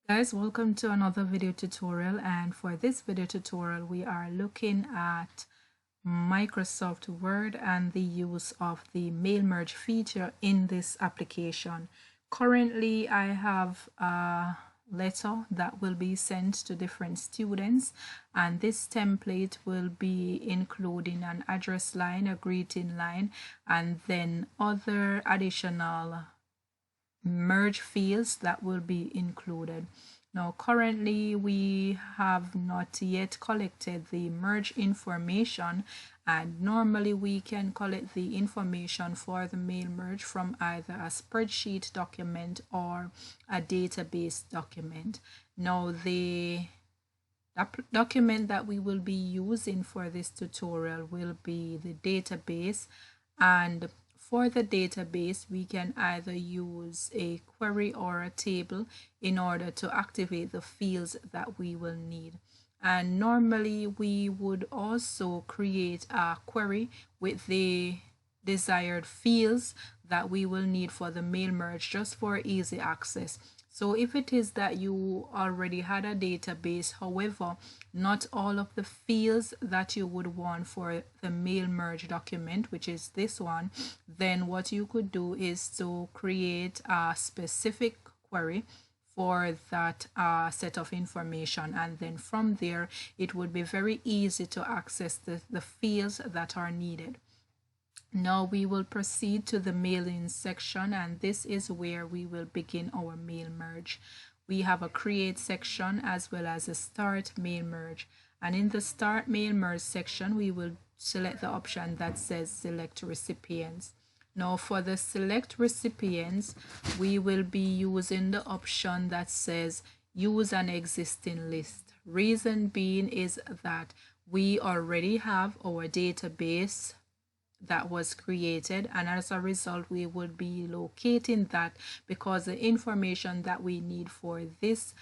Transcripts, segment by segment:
Guys, welcome to another video tutorial, and for this video tutorial we are looking at Microsoft Word and the use of the mail merge feature in this application. Currently I have a letter that will be sent to different students, and this template will be including an address line, a greeting line, and then other additional merge fields that will be included. Now currently we have not yet collected the merge information, and normally we can collect the information for the mail merge from either a spreadsheet document or a database document. Now the document that we will be using for this tutorial will be the database, and for the database we can either use a query or a table in order to activate the fields that we will need. And normally we would also create a query with the desired fields that we will need for the mail merge, just for easy access. So if it is that you already had a database, however, not all of the fields that you would want for the mail merge document, which is this one, then what you could do is to create a specific query for that set of information, and then from there it would be very easy to access the fields that are needed. Now we will proceed to the mailing section, and this is where we will begin our mail merge. We have a create section as well as a start mail merge, and in the start mail merge section we will select the option that says select recipients. Now for the select recipients we will be using the option that says use an existing list. Reason being is that we already have our database that was created, and as a result we would be locating that because the information that we need for this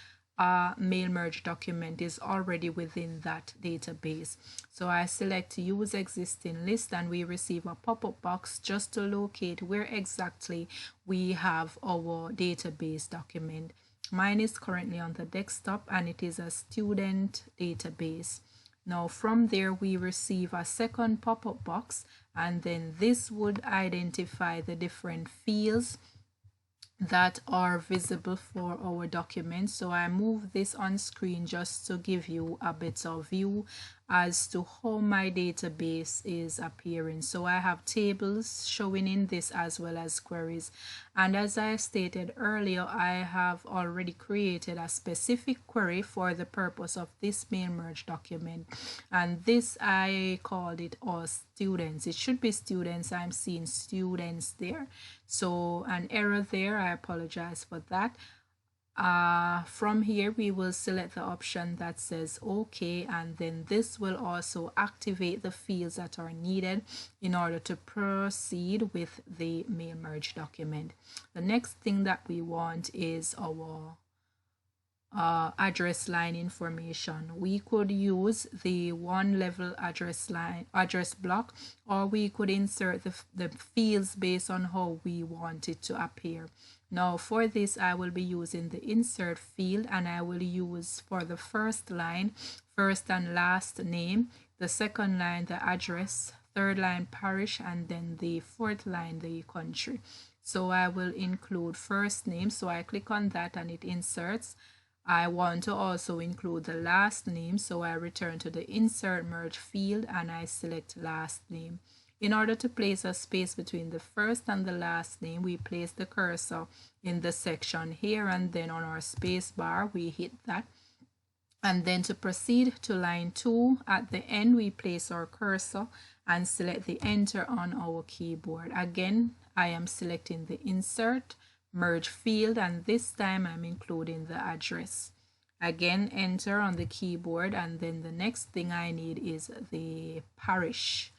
mail merge document is already within that database. So I select use existing list, and we receive a pop-up box just to locate where exactly we have our database document. Mine is currently on the desktop and it is a student database. Now from there we receive a second pop-up box, and then this would identify the different fields that are visible for our document. So I move this on screen just to give you a better view as to how my database is appearing. So I have tables showing in this as well as queries, and as I stated earlier, I have already created a specific query for the purpose of this mail merge document, and this I called it all students. It should be students. I'm seeing students there, so an error there. I apologize for that. From here we will select the option that says OK, and then this will also activate the fields that are needed in order to proceed with the mail merge document. The next thing that we want is our address line information. We could use the one level address block, or we could insert the fields based on how we want it to appear. Now for this I will be using the insert field, and I will use for the first line first and last name, the second line the address, third line parish, and then the fourth line the country. So I will include first name, so I click on that and it inserts. I want to also include the last name, so I return to the insert merge field and I select last name. In order to place a space between the first and the last name, we place the cursor in the section here, and then on our space bar we hit that. And then to proceed to line 2, at the end we place our cursor and select the enter on our keyboard. Again, I am selecting the insert merge field, and this time I'm including the address. Again, enter on the keyboard, and then the next thing I need is the parish.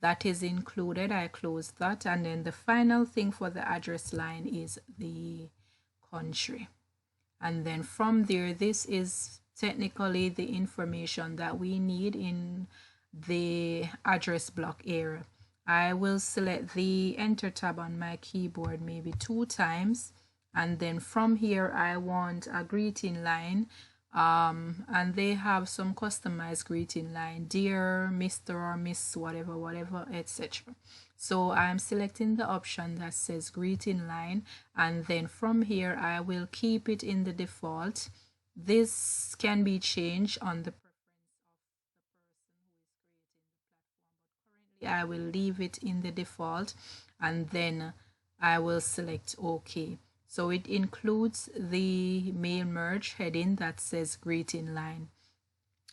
That is included. I close that, and then the final thing for the address line is the country. And then from there, this is technically the information that we need in the address block area. I will select the enter tab on my keyboard maybe 2 times, and then from here I want a greeting line, and they have some customized greeting line, dear Mr. or Miss whatever, etc. So I'm selecting the option that says greeting line, and then from here I will keep it in the default. This can be changed on the I will leave it in the default, and then I will select OK. So it includes the mail merge heading that says greeting line.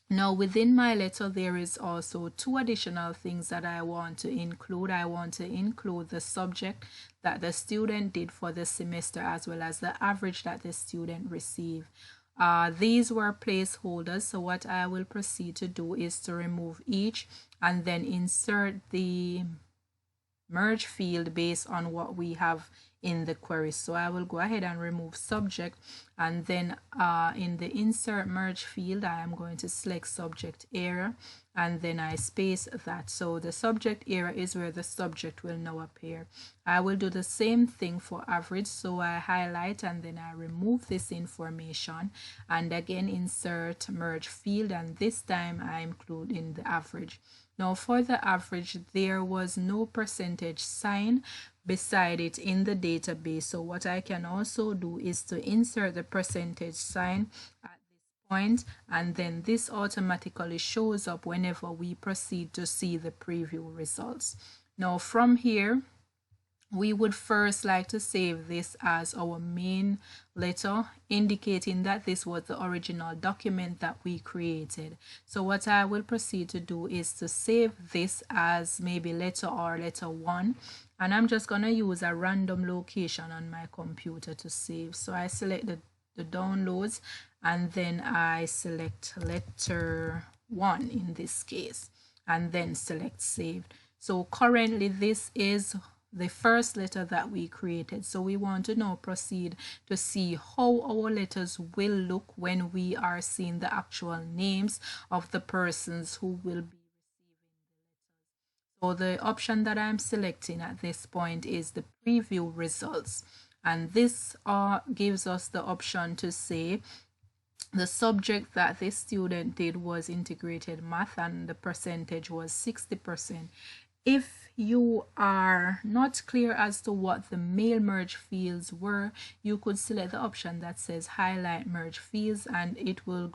Now within my letter there is also two additional things that I want to include. I want to include the subject that the student did for the semester, as well as the average that the student received. These were placeholders, so what I will proceed to do is to remove each and then insert the merge field based on what we have in the query. So I will go ahead and remove subject, and then in the insert merge field I am going to select subject area, and then I space that. So the subject area is where the subject will now appear. I will do the same thing for average, so I highlight and then I remove this information, and again insert merge field, and this time I include in the average. Now for the average, there was no percentage sign beside it in the database. So what I can also do is to insert the percentage sign at this point, and then this automatically shows up whenever we proceed to see the preview results. Now from here, we would first like to save this as our main letter, indicating that this was the original document that we created. So what I will proceed to do is to save this as maybe letter or letter 1, and I'm just going to use a random location on my computer to save. So I select the downloads, and then I select letter 1 in this case, and then select save. So currently this is the first letter that we created. So we want to now proceed to see how our letters will look when we are seeing the actual names of the persons who will be receiving the letters. So the option that I'm selecting at this point is the preview results, and this gives us the option to say the subject that this student did was integrated math, and the percentage was 60%. If you are not clear as to what the mail merge fields were, you could select the option that says highlight merge fields, and it will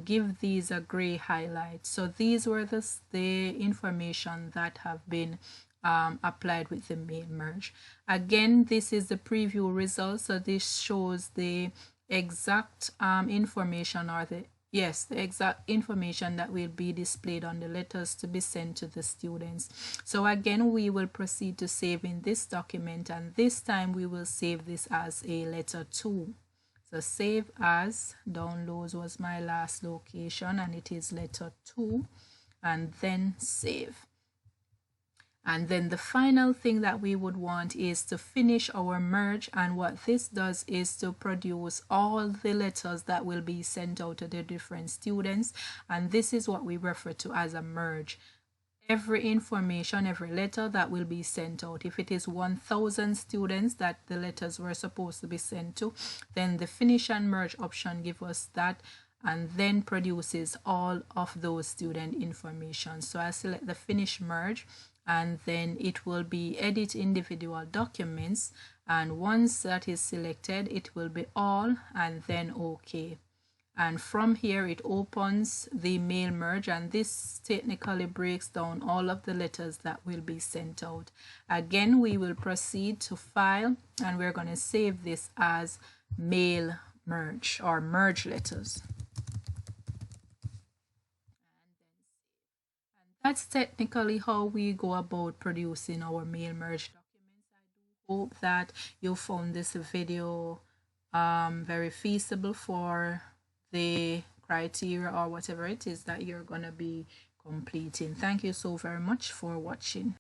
give these a gray highlight. So these were the information that have been applied with the mail merge. Again, this is the preview results, so this shows the exact information, or the exact information that will be displayed on the letters to be sent to the students. So again, we will proceed to save in this document, and this time we will save this as a letter 2. So save as, downloads was my last location, and it is letter 2, and then save. And then the final thing that we would want is to finish our merge, and what this does is to produce all the letters that will be sent out to the different students, and this is what we refer to as a merge. Every information, every letter that will be sent out, if it is 1,000 students that the letters were supposed to be sent to, then the finish and merge option gives us that, and then produces all of those student information. So I select the finish merge, and then it will be edit individual documents, and once that is selected it will be all, and then OK. And from here it opens the mail merge, and this technically breaks down all of the letters that will be sent out. Again, we will proceed to file, and we're going to save this as mail merge or merge letters. That's technically how we go about producing our mail merge documents. I do hope that you found this video very feasible for the criteria or whatever it is that you're going to be completing. Thank you so very much for watching.